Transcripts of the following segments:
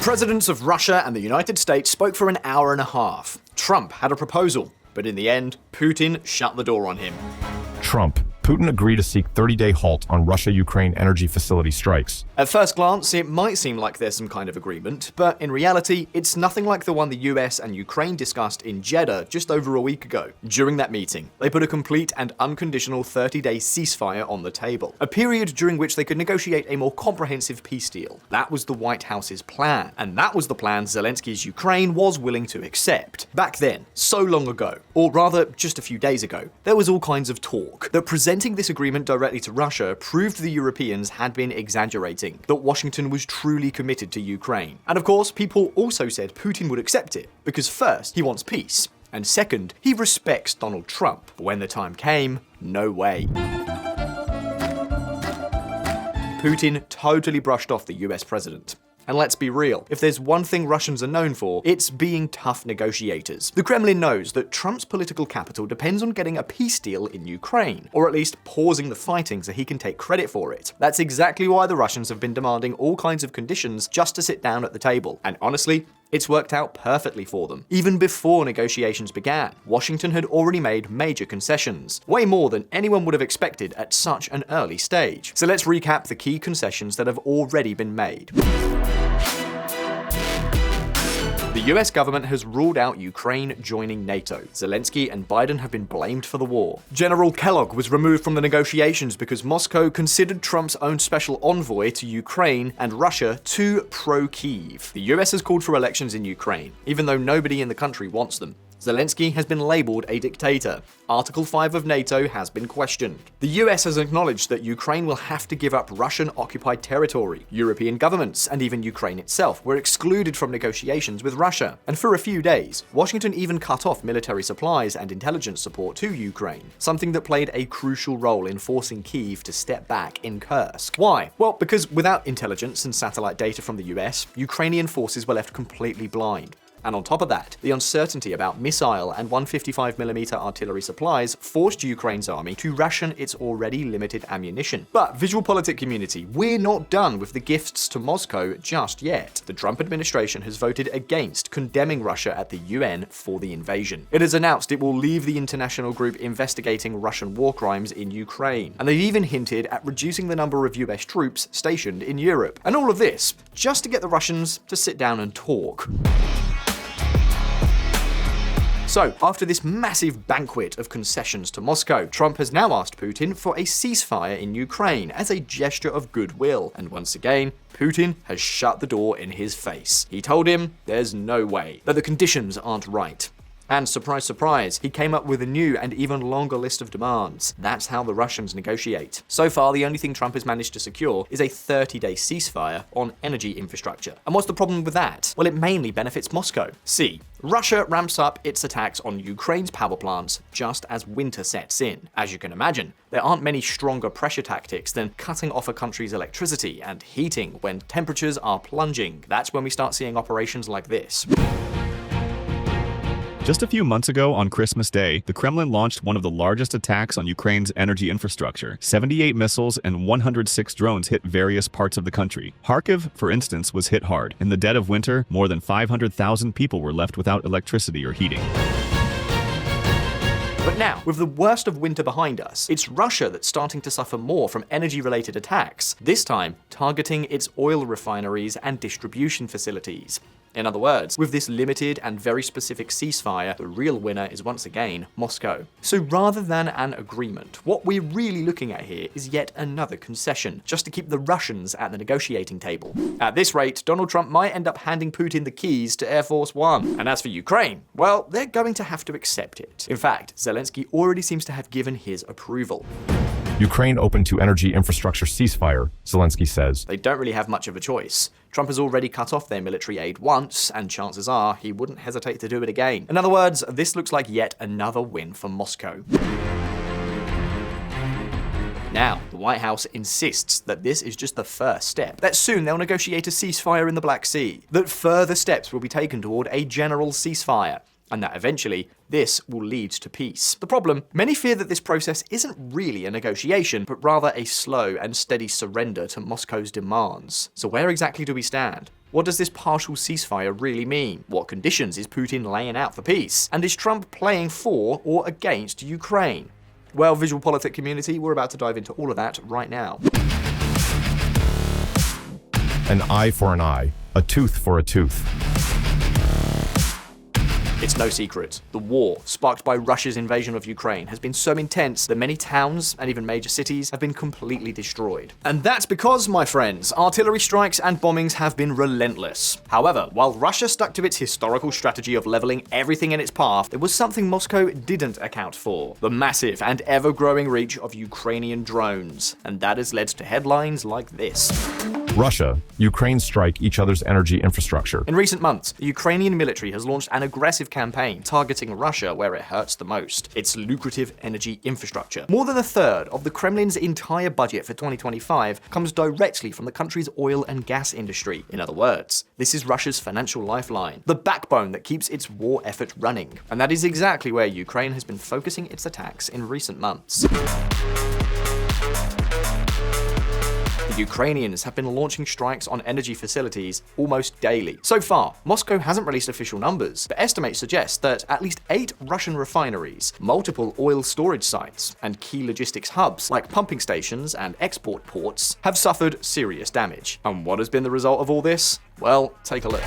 presidents of Russia and the United States spoke for an hour and a half. Trump had a proposal, but in the end, Putin shut the door on him. Trump. Putin agreed to seek 30-day halt on Russia-Ukraine energy facility strikes. At first glance, it might seem like there's some kind of agreement, but in reality, it's nothing like the one the US and Ukraine discussed in Jeddah just over a week ago. During that meeting, they put a complete and unconditional 30-day ceasefire on the table, a period during which they could negotiate a more comprehensive peace deal. That was the White House's plan, and that was the plan Zelensky's Ukraine was willing to accept. Back then, so long ago, or rather just a few days ago, there was all kinds of talk that presenting this agreement directly to Russia proved the Europeans had been exaggerating, that Washington was truly committed to Ukraine. And of course, people also said Putin would accept it, because first, he wants peace, and second, he respects Donald Trump. But when the time came, no way. Putin totally brushed off the US president. And let's be real, if there's one thing Russians are known for, it's being tough negotiators. The Kremlin knows that Trump's political capital depends on getting a peace deal in Ukraine, or at least pausing the fighting so he can take credit for it. That's exactly why the Russians have been demanding all kinds of conditions just to sit down at the table. And honestly, it's worked out perfectly for them. Even before negotiations began, Washington had already made major concessions, way more than anyone would have expected at such an early stage. So let's recap the key concessions that have already been made. The US government has ruled out Ukraine joining NATO. Zelensky and Biden have been blamed for the war. General Kellogg was removed from the negotiations because Moscow considered Trump's own special envoy to Ukraine and Russia too pro-Kyiv. The US has called for elections in Ukraine, even though nobody in the country wants them. Zelensky has been labeled a dictator. Article 5 of NATO has been questioned. The US has acknowledged that Ukraine will have to give up Russian-occupied territory. European governments, and even Ukraine itself, were excluded from negotiations with Russia. And for a few days, Washington even cut off military supplies and intelligence support to Ukraine, something that played a crucial role in forcing Kyiv to step back in Kursk. Why? Well, because without intelligence and satellite data from the US, Ukrainian forces were left completely blind. And on top of that, the uncertainty about missile and 155mm artillery supplies forced Ukraine's army to ration its already limited ammunition. But VisualPolitik community, we're not done with the gifts to Moscow just yet. The Trump administration has voted against condemning Russia at the UN for the invasion. It has announced it will leave the international group investigating Russian war crimes in Ukraine. And they've even hinted at reducing the number of US troops stationed in Europe. And all of this, just to get the Russians to sit down and talk. So, after this massive banquet of concessions to Moscow, Trump has now asked Putin for a ceasefire in Ukraine as a gesture of goodwill. And once again, Putin has shut the door in his face. He told him there's no way, that the conditions aren't right. And surprise, surprise, he came up with a new and even longer list of demands. That's how the Russians negotiate. So far, the only thing Trump has managed to secure is a 30-day ceasefire on energy infrastructure. And what's the problem with that? Well, it mainly benefits Moscow. See, Russia ramps up its attacks on Ukraine's power plants just as winter sets in. As you can imagine, there aren't many stronger pressure tactics than cutting off a country's electricity and heating when temperatures are plunging. That's when we start seeing operations like this. Just a few months ago, on Christmas Day, the Kremlin launched one of the largest attacks on Ukraine's energy infrastructure. 78 missiles and 106 drones hit various parts of the country. Kharkiv, for instance, was hit hard. In the dead of winter, more than 500,000 people were left without electricity or heating. But now, with the worst of winter behind us, it's Russia that's starting to suffer more from energy-related attacks, this time targeting its oil refineries and distribution facilities. In other words, with this limited and very specific ceasefire, the real winner is once again Moscow. So rather than an agreement, what we're really looking at here is yet another concession, just to keep the Russians at the negotiating table. At this rate, Donald Trump might end up handing Putin the keys to Air Force One. And as for Ukraine, well, they're going to have to accept it. In fact, Zelensky already seems to have given his approval. Ukraine open to energy infrastructure ceasefire, Zelensky says. They don't really have much of a choice. Trump has already cut off their military aid once, and chances are he wouldn't hesitate to do it again. In other words, this looks like yet another win for Moscow. Now, the White House insists that this is just the first step, that soon they'll negotiate a ceasefire in the Black Sea, that further steps will be taken toward a general ceasefire, and that eventually this will lead to peace. The problem, many fear that this process isn't really a negotiation, but rather a slow and steady surrender to Moscow's demands. So where exactly do we stand? What does this partial ceasefire really mean? What conditions is Putin laying out for peace? And is Trump playing for or against Ukraine? Well, VisualPolitik community, we're about to dive into all of that right now. An eye for an eye, a tooth for a tooth. It's no secret. The war, sparked by Russia's invasion of Ukraine, has been so intense that many towns and even major cities have been completely destroyed. And that's because, my friends, artillery strikes and bombings have been relentless. However, while Russia stuck to its historical strategy of leveling everything in its path, there was something Moscow didn't account for: the massive and ever-growing reach of Ukrainian drones. And that has led to headlines like this. Russia, Ukraine strike each other's energy infrastructure. In recent months, the Ukrainian military has launched an aggressive campaign targeting Russia where it hurts the most: its lucrative energy infrastructure. More than a third of the Kremlin's entire budget for 2025 comes directly from the country's oil and gas industry. In other words, this is Russia's financial lifeline, the backbone that keeps its war effort running. And that is exactly where Ukraine has been focusing its attacks in recent months. The Ukrainians have been launching strikes on energy facilities almost daily. So far, Moscow hasn't released official numbers, but estimates suggest that at least 8 Russian refineries, multiple oil storage sites, and key logistics hubs like pumping stations and export ports have suffered serious damage. And what has been the result of all this? Well, take a look.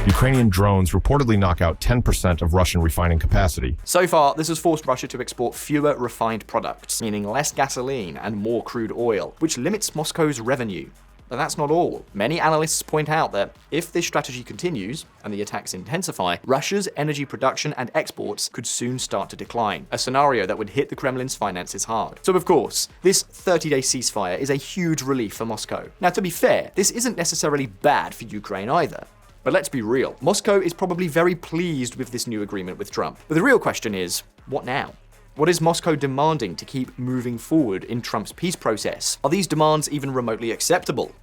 Ukrainian drones reportedly knock out 10% of Russian refining capacity. So far, this has forced Russia to export fewer refined products, meaning less gasoline and more crude oil, which limits Moscow's revenue. But that's not all. Many analysts point out that if this strategy continues and the attacks intensify, Russia's energy production and exports could soon start to decline, a scenario that would hit the Kremlin's finances hard. So of course, this 30-day ceasefire is a huge relief for Moscow. Now, to be fair, this isn't necessarily bad for Ukraine either. But let's be real, Moscow is probably very pleased with this new agreement with Trump. But the real question is, what now? What is Moscow demanding to keep moving forward in Trump's peace process? Are these demands even remotely acceptable?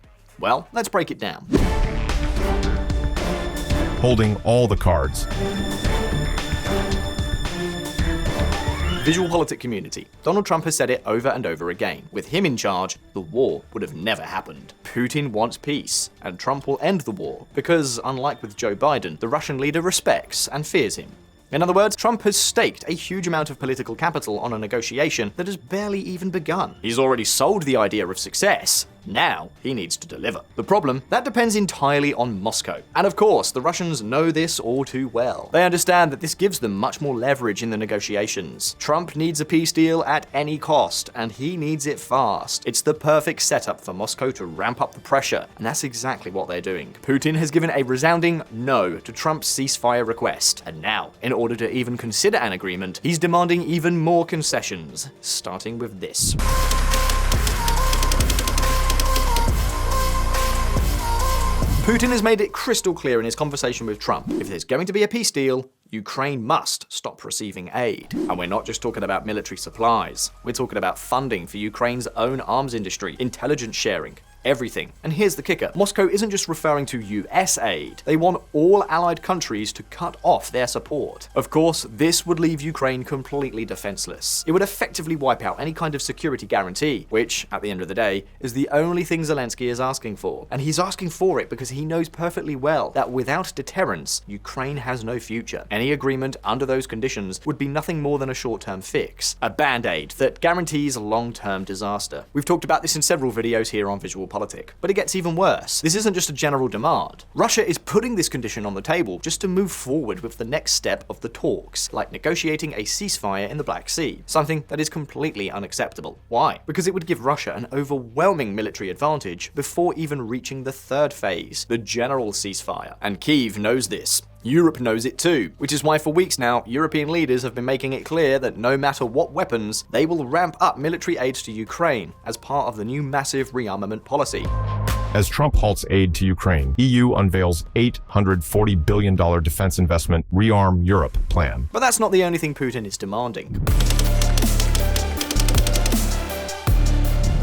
Well, let's break it down. Holding all the cards. VisualPolitik community. Donald Trump has said it over and over again. With him in charge, the war would have never happened. Putin wants peace, and Trump will end the war, because, unlike with Joe Biden, the Russian leader respects and fears him. In other words, Trump has staked a huge amount of political capital on a negotiation that has barely even begun. He's already sold the idea of success. Now, he needs to deliver. The problem, that depends entirely on Moscow. And of course, the Russians know this all too well. They understand that this gives them much more leverage in the negotiations. Trump needs a peace deal at any cost, and he needs it fast. It's the perfect setup for Moscow to ramp up the pressure, and that's exactly what they're doing. Putin has given a resounding no to Trump's ceasefire request, and now, in order to even consider an agreement, he's demanding even more concessions, starting with this. Putin has made it crystal clear in his conversation with Trump: if there's going to be a peace deal, Ukraine must stop receiving aid. And we're not just talking about military supplies. We're talking about funding for Ukraine's own arms industry, intelligence sharing, everything. And here's the kicker: Moscow isn't just referring to US aid. They want all allied countries to cut off their support. Of course, this would leave Ukraine completely defenseless. It would effectively wipe out any kind of security guarantee, which, at the end of the day, is the only thing Zelensky is asking for. And he's asking for it because he knows perfectly well that without deterrence, Ukraine has no future. Any agreement under those conditions would be nothing more than a short-term fix, a band-aid that guarantees long-term disaster. We've talked about this in several videos here on VisualPolitik, but it gets even worse. This isn't just a general demand. Russia is putting this condition on the table just to move forward with the next step of the talks, like negotiating a ceasefire in the Black Sea, something that is completely unacceptable. Why? Because it would give Russia an overwhelming military advantage before even reaching the third phase, the general ceasefire. And Kyiv knows this. Europe knows it too, which is why for weeks now, European leaders have been making it clear that no matter what weapons, they will ramp up military aid to Ukraine as part of the new massive rearmament policy. As Trump halts aid to Ukraine, EU unveils $840 billion defense investment Rearm Europe plan. But that's not the only thing Putin is demanding.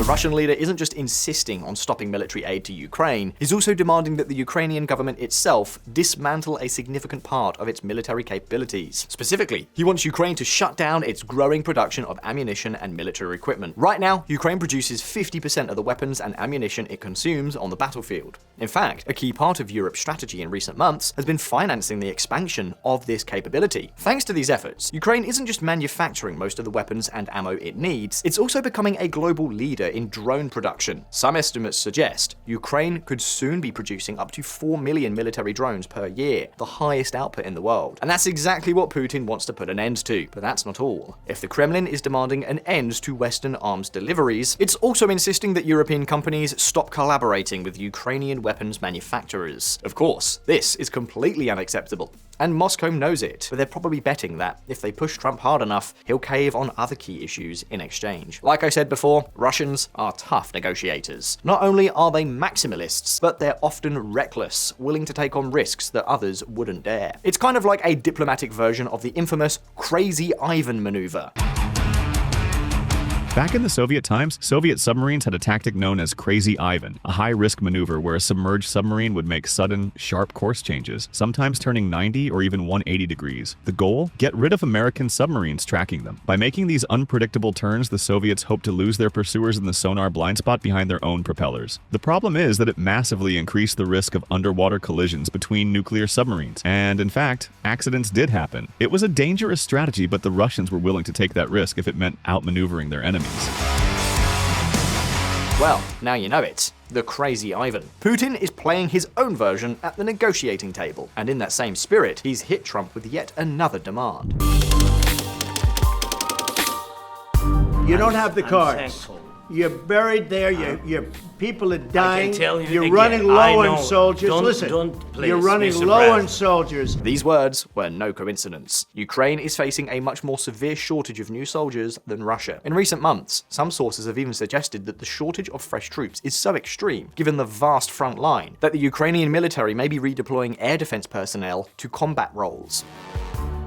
The Russian leader isn't just insisting on stopping military aid to Ukraine, he's also demanding that the Ukrainian government itself dismantle a significant part of its military capabilities. Specifically, he wants Ukraine to shut down its growing production of ammunition and military equipment. Right now, Ukraine produces 50% of the weapons and ammunition it consumes on the battlefield. In fact, a key part of Europe's strategy in recent months has been financing the expansion of this capability. Thanks to these efforts, Ukraine isn't just manufacturing most of the weapons and ammo it needs, it's also becoming a global leader in drone production. Some estimates suggest Ukraine could soon be producing up to 4 million military drones per year, the highest output in the world. And that's exactly what Putin wants to put an end to. But that's not all. If the Kremlin is demanding an end to Western arms deliveries, it's also insisting that European companies stop collaborating with Ukrainian weapons manufacturers. Of course, this is completely unacceptable. And Moscow knows it, but they're probably betting that if they push Trump hard enough, he'll cave on other key issues in exchange. Like I said before, Russians are tough negotiators. Not only are they maximalists, but they're often reckless, willing to take on risks that others wouldn't dare. It's kind of like a diplomatic version of the infamous Crazy Ivan maneuver. Back in the Soviet times, Soviet submarines had a tactic known as Crazy Ivan, a high-risk maneuver where a submerged submarine would make sudden, sharp course changes, sometimes turning 90 or even 180 degrees. The goal? Get rid of American submarines tracking them. By making these unpredictable turns, the Soviets hoped to lose their pursuers in the sonar blind spot behind their own propellers. The problem is that it massively increased the risk of underwater collisions between nuclear submarines. And in fact, accidents did happen. It was a dangerous strategy, but the Russians were willing to take that risk if it meant outmaneuvering their enemies. Well, now you know it. The Crazy Ivan. Putin is playing his own version at the negotiating table, and in that same spirit, he's hit Trump with yet another demand. You don't have the cards. You're buried there. Your people are dying. I can tell you You're again. running low on soldiers. Please, you're running Mr. low on President. soldiers. These words were no coincidence. Ukraine is facing a much more severe shortage of new soldiers than Russia. In recent months, some sources have even suggested that the shortage of fresh troops is so extreme, given the vast front line, that the Ukrainian military may be redeploying air defense personnel to combat roles.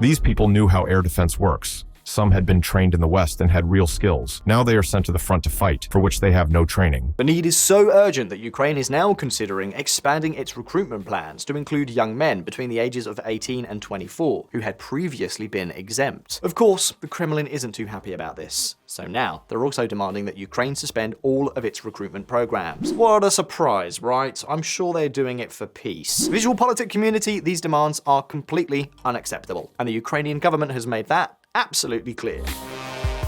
These people knew how air defense works. Some had been trained in the West and had real skills. Now they are sent to the front to fight, for which they have no training. The need is so urgent that Ukraine is now considering expanding its recruitment plans to include young men between the ages of 18 and 24, who had previously been exempt. Of course, the Kremlin isn't too happy about this. So now, they're also demanding that Ukraine suspend all of its recruitment programs. What a surprise, right? I'm sure they're doing it for peace. VisualPolitik community, these demands are completely unacceptable, and the Ukrainian government has made that absolutely clear.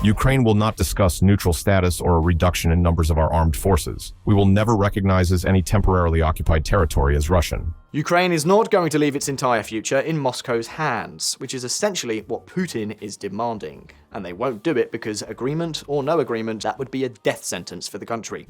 Ukraine will not discuss neutral status or a reduction in numbers of our armed forces. We will never recognize as any temporarily occupied territory as Russian. Ukraine is not going to leave its entire future in Moscow's hands, which is essentially what Putin is demanding. And they won't do it because agreement or no agreement, that would be a death sentence for the country.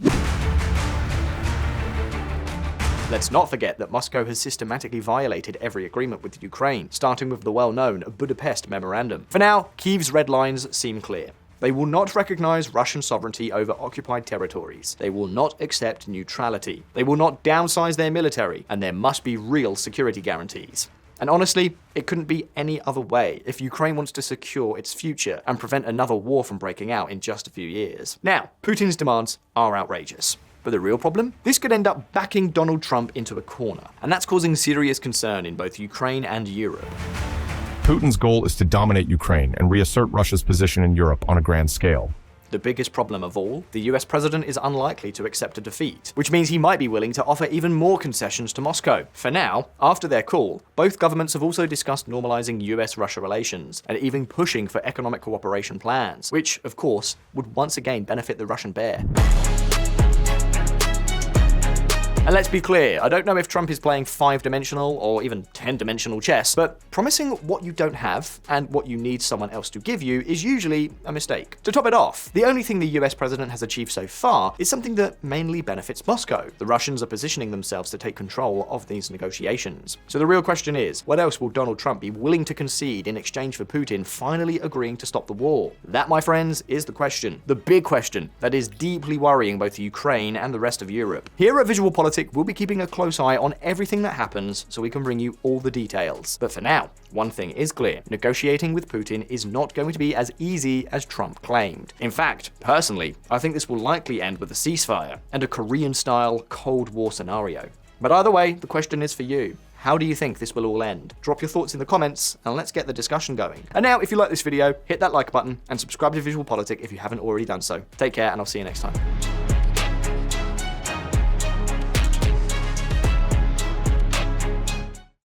Let's not forget that Moscow has systematically violated every agreement with Ukraine, starting with the well-known Budapest Memorandum. For now, Kyiv's red lines seem clear. They will not recognize Russian sovereignty over occupied territories. They will not accept neutrality. They will not downsize their military, and there must be real security guarantees. And honestly, it couldn't be any other way if Ukraine wants to secure its future and prevent another war from breaking out in just a few years. Now, Putin's demands are outrageous. But the real problem? This could end up backing Donald Trump into a corner, and that's causing serious concern in both Ukraine and Europe. Putin's goal is to dominate Ukraine and reassert Russia's position in Europe on a grand scale. The biggest problem of all, the US president is unlikely to accept a defeat, which means he might be willing to offer even more concessions to Moscow. For now, after their call, both governments have also discussed normalizing US-Russia relations and even pushing for economic cooperation plans, which, of course, would once again benefit the Russian bear. And let's be clear, I don't know if Trump is playing 5-dimensional or even 10-dimensional chess, but promising what you don't have and what you need someone else to give you is usually a mistake. To top it off, the only thing the US president has achieved so far is something that mainly benefits Moscow. The Russians are positioning themselves to take control of these negotiations. So the real question is, what else will Donald Trump be willing to concede in exchange for Putin finally agreeing to stop the war? That, my friends, is the question. The big question that is deeply worrying both Ukraine and the rest of Europe. Here at VisualPolitik, VisualPolitik will be keeping a close eye on everything that happens so we can bring you all the details. But for now, one thing is clear: negotiating with Putin is not going to be as easy as Trump claimed. In fact, personally, I think this will likely end with a ceasefire and a Korean-style Cold War scenario. But either way, the question is for you. How do you think this will all end? Drop your thoughts in the comments and let's get the discussion going. And now, if you like this video, hit that like button and subscribe to VisualPolitik if you haven't already done so. Take care and I'll see you next time.